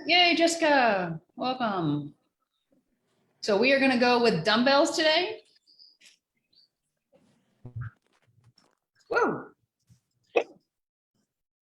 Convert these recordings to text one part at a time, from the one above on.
Yay, Jessica, welcome. So we are gonna go with dumbbells today. Whoa. All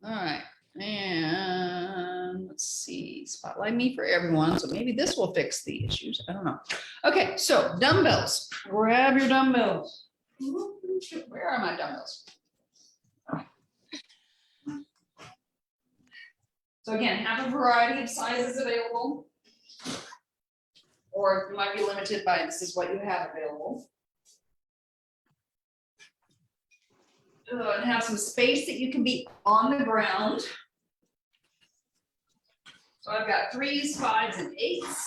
right, and let's see, spotlight me for everyone. So maybe this will fix the issues, I don't know. Okay, so dumbbells, grab your dumbbells. Where are my dumbbells? So again, have a variety of sizes available, or you might be limited by this is what you have available. And have some space that you can be on the ground. So I've got 3s, 5s, and 8s.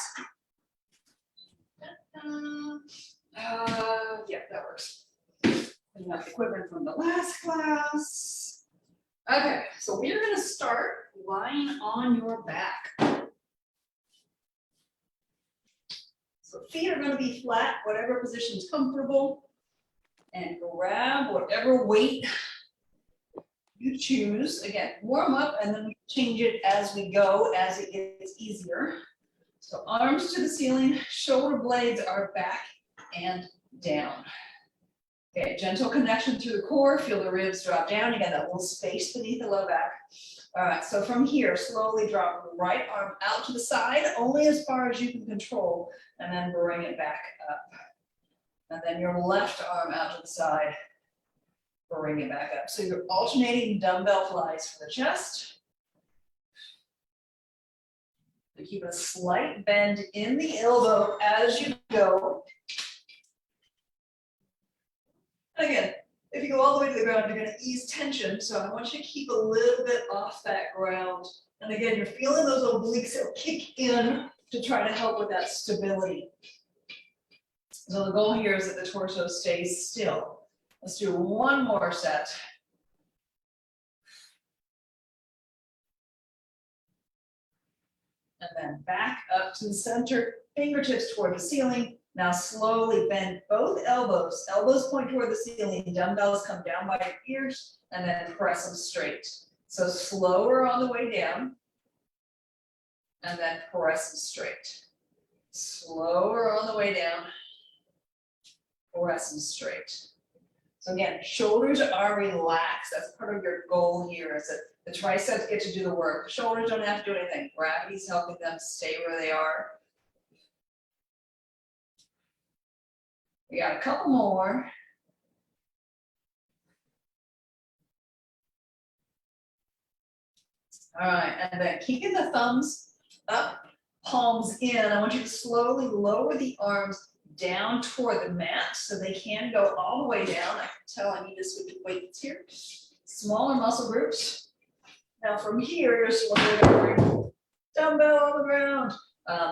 Yeah, that works. Putting up equipment from the last class. Okay, so we're gonna start lying on your back. So feet are gonna be flat, whatever position is comfortable, and grab whatever weight you choose. Again, warm up and then we change it as we go, as it gets easier. So arms to the ceiling, shoulder blades are back and down. Okay, gentle connection through the core, feel the ribs drop down. You got that little space beneath the low back. All right, so from here, slowly drop the right arm out to the side, only as far as you can control, and then bring it back up. And then your left arm out to the side, bring it back up. So you're alternating dumbbell flies for the chest. You keep a slight bend in the elbow as you go. Again, if you go all the way to the ground, you're going to ease tension. So I want you to keep a little bit off that ground. And again, you're feeling those obliques that will kick in to try to help with that stability. So the goal here is that the torso stays still. Let's do one more set. And then back up to the center, fingertips toward the ceiling. Now slowly bend both elbows. Elbows point toward the ceiling, dumbbells come down by your ears, and then press them straight. So slower on the way down, and then press them straight. Slower on the way down, press them straight. So again, shoulders are relaxed. That's part of your goal here, is that the triceps get to do the work. The shoulders don't have to do anything. Gravity's helping them stay where they are. We got a couple more. All right, and then keeping the thumbs up, palms in. I want you to slowly lower the arms down toward the mat so they can go all the way down. I can tell I need to switch weights here. Smaller muscle groups. Now from here, you're slowly going to bring dumbbell on the ground.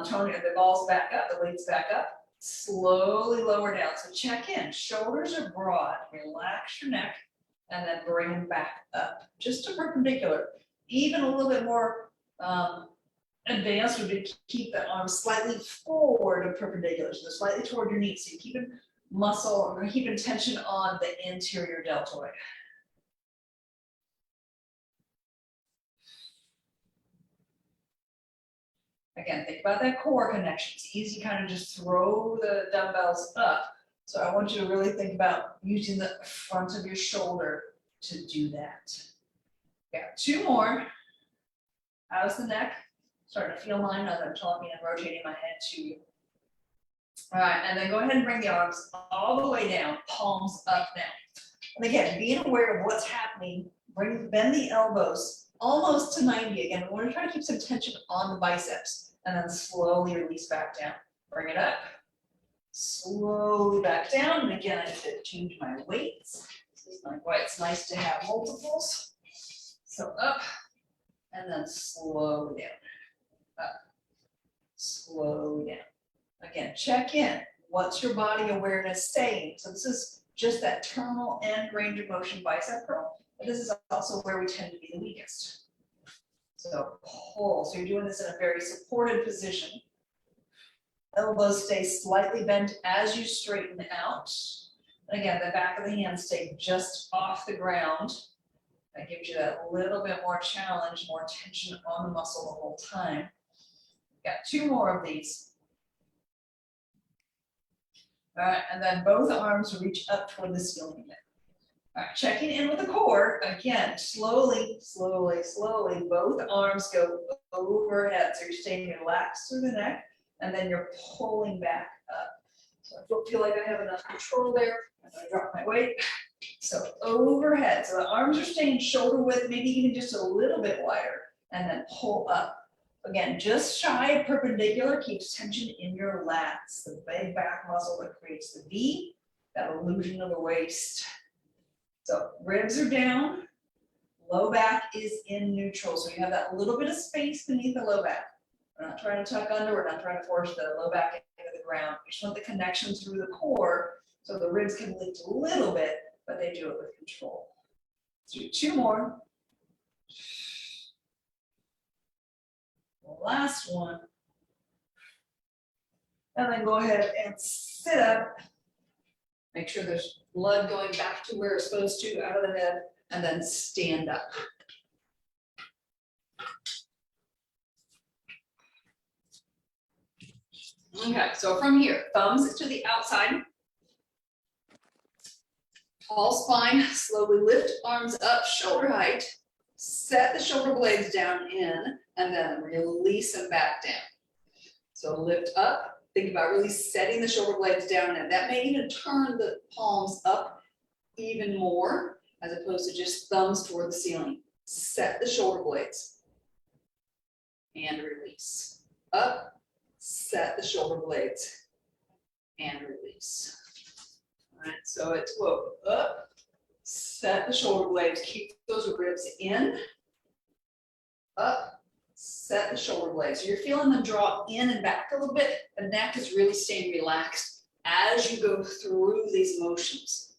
Toning the balls back up, the weights back up. Slowly lower down. So check in. Shoulders are broad. Relax your neck and then bring them back up. Just to perpendicular. Even a little bit more advanced would be to keep the arms slightly forward of perpendicular. So slightly toward your knees. So you're keeping muscle or keeping tension on the anterior deltoid. Again, think about that core connection. It's easy to kind of just throw the dumbbells up. So I want you to really think about using the front of your shoulder to do that. Got 2 more. How's the neck? Starting to feel mine as I'm talking and rotating my head to you. All right, and then go ahead and bring the arms all the way down, palms up now. And again, being aware of what's happening, bend the elbows almost to 90 again. We want to try to keep some tension on the biceps and then slowly release back down. Bring it up, slowly back down. And again, I need to change my weights. This is why it's nice to have multiples. So up and then slowly down, up, slowly down. Again, check in. What's your body awareness saying? So this is just that terminal end range of motion bicep curl. But this is also where we tend to be the weakest. So pull. So you're doing this in a very supported position. Elbows stay slightly bent as you straighten out. And again, the back of the hands stay just off the ground. That gives you that little bit more challenge, more tension on the muscle the whole time. Got 2 more of these. All right, and then both arms reach up toward the ceiling again. All right, checking in with the core, again, slowly, slowly, slowly, both arms go overhead. So you're staying relaxed through the neck, and then you're pulling back up. So I don't feel like I have enough control there. I'm gonna drop my weight. So overhead, so the arms are staying shoulder width, maybe even just a little bit wider, and then pull up. Again, just shy of perpendicular, keeps tension in your lats, the big back muscle that creates the V, that illusion of the waist. So ribs are down, low back is in neutral, so you have that little bit of space beneath the low back. We're not trying to tuck under, we're not trying to force the low back into the ground. We just want the connection through the core, so the ribs can lift a little bit, but they do it with control. Let's do 2 more. Last one. And then go ahead and sit up. Make sure there's blood going back to where it's supposed to, out of the head, and then stand up. Okay, so from here, thumbs to the outside. Tall spine, slowly lift arms up, shoulder height. Set the shoulder blades down in, and then release them back down. So lift up, think about really setting the shoulder blades down, and that may even turn the palms up even more, as opposed to just thumbs toward the ceiling. Set the shoulder blades, and release. Up, set the shoulder blades, and release. All right, so it's whoa, up, set the shoulder blades, keep those ribs in, up, set the shoulder blades. So you're feeling them draw in and back a little bit. The neck is really staying relaxed as you go through these motions.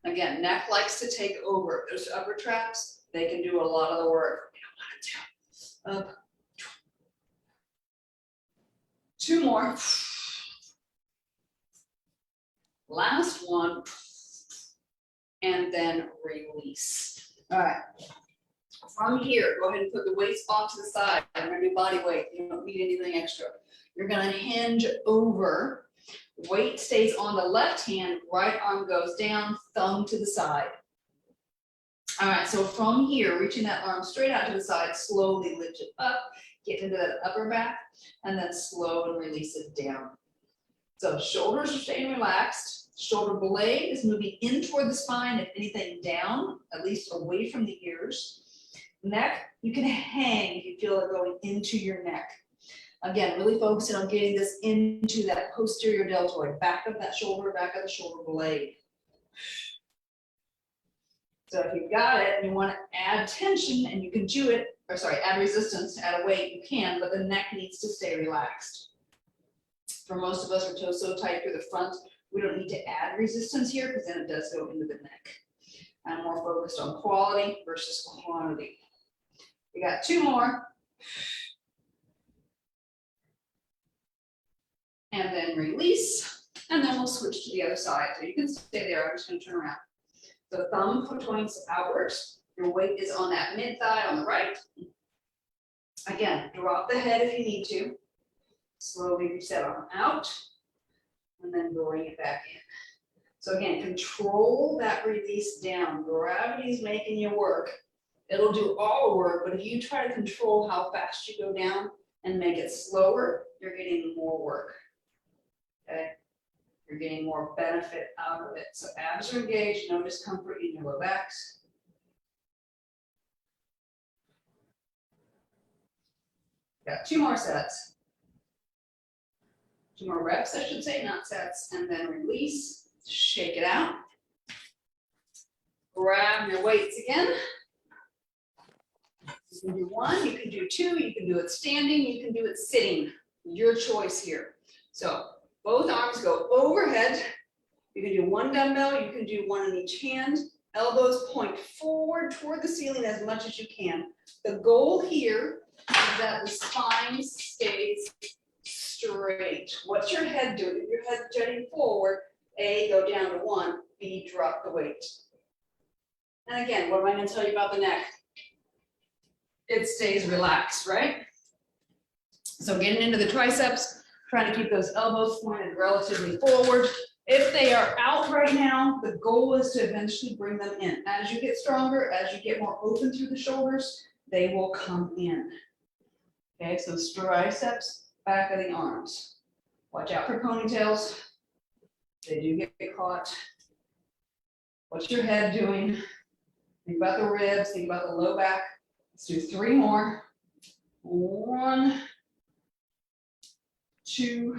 Again, neck likes to take over. Those upper traps, they can do a lot of the work. We don't want it to. Up. 2 more. Last one. And then release. All right. From here, go ahead and put the weights off to the side. I'm gonna do body weight. You don't need anything extra. You're gonna hinge over. Weight stays on the left hand, right arm goes down, thumb to the side. All right, so from here, reaching that arm straight out to the side, slowly lift it up, get into that upper back, and then slow and release it down. So shoulders are staying relaxed. Shoulder blade is moving in toward the spine, if anything down, at least away from the ears. Neck, you can hang if you feel it going into your neck. Again, really focusing on getting this into that posterior deltoid, back of that shoulder, back of the shoulder blade. So if you've got it and you want to add tension, and you can do it, or sorry, add resistance, add a weight, you can, but the neck needs to stay relaxed. For most of us, our toes so tight through the front, we don't need to add resistance here because then it does go into the neck. I'm more focused on quality versus quantity. We got 2 more. And then release, and then we'll switch to the other side. So you can stay there, I'm just gonna turn around. So thumb points outwards, your weight is on that mid thigh on the right. Again, drop the head if you need to. Slowly reach that arm out, and then bring it back in. So again, control that release down. Gravity's making you work. It'll do all the work, but if you try to control how fast you go down and make it slower, you're getting more work. Okay? You're getting more benefit out of it. So abs are engaged, no discomfort in your low backs. Got 2 more sets. 2 more reps, I should say, not sets, and then release, shake it out. Grab your weights again. You can do 1, you can do 2, you can do it standing, you can do it sitting. Your choice here. So both arms go overhead. You can do 1 dumbbell, you can do 1 in each hand. Elbows point forward toward the ceiling as much as you can. The goal here is that the spine stays straight. What's your head doing? If your head's jutting forward, A, go down to 1, B, drop the weight. And again, what am I going to tell you about the neck? It stays relaxed, right? So getting into the triceps, trying to keep those elbows pointed relatively forward. If they are out right now, the goal is to eventually bring them in. As you get stronger, as you get more open through the shoulders, they will come in. Okay, so triceps, back of the arms. Watch out for ponytails. They do get caught. What's your head doing? Think about the ribs, think about the low back. Let's do 3 more. 1, 2,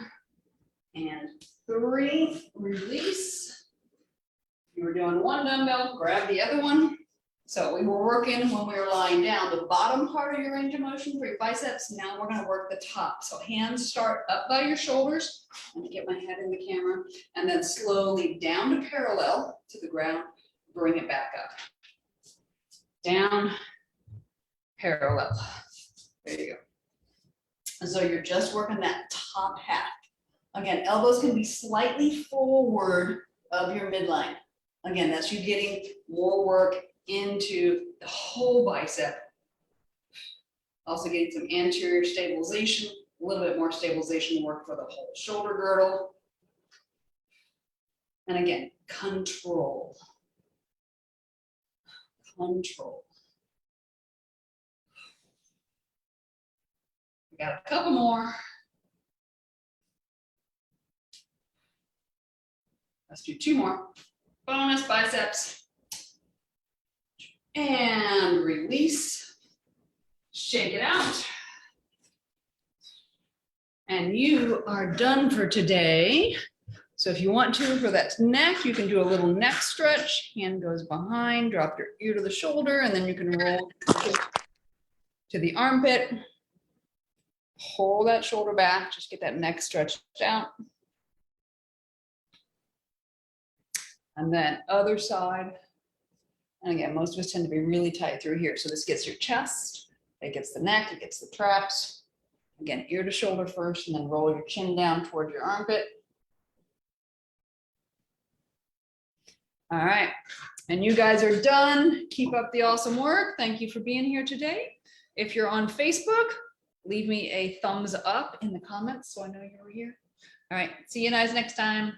and 3. Release. You were doing 1 dumbbell, grab the other one. So we were working when we were lying down, the bottom part of your range of motion for your biceps. Now we're gonna work the top. So hands start up by your shoulders. Let me get my head in the camera. And then slowly down to parallel to the ground, bring it back up. Down, parallel. There you go. And so you're just working that top half. Again, elbows can be slightly forward of your midline. Again, that's you getting more work into the whole bicep. Also getting some anterior stabilization, a little bit more stabilization work for the whole shoulder girdle. And again, control. Control. We got a couple more. Let's do 2 more. Bonus biceps. And release. Shake it out. And you are done for today. So if you want to, for that neck, you can do a little neck stretch. Hand goes behind, drop your ear to the shoulder, and then you can roll to the armpit. Pull that shoulder back, just get that neck stretched out. And then other side. And again, most of us tend to be really tight through here. So this gets your chest, it gets the neck, it gets the traps. Again, ear to shoulder first, and then roll your chin down toward your armpit. All right, and you guys are done. Keep up the awesome work. Thank you for being here today. If you're on Facebook, leave me a thumbs up in the comments so I know you were here. All right, see you guys next time.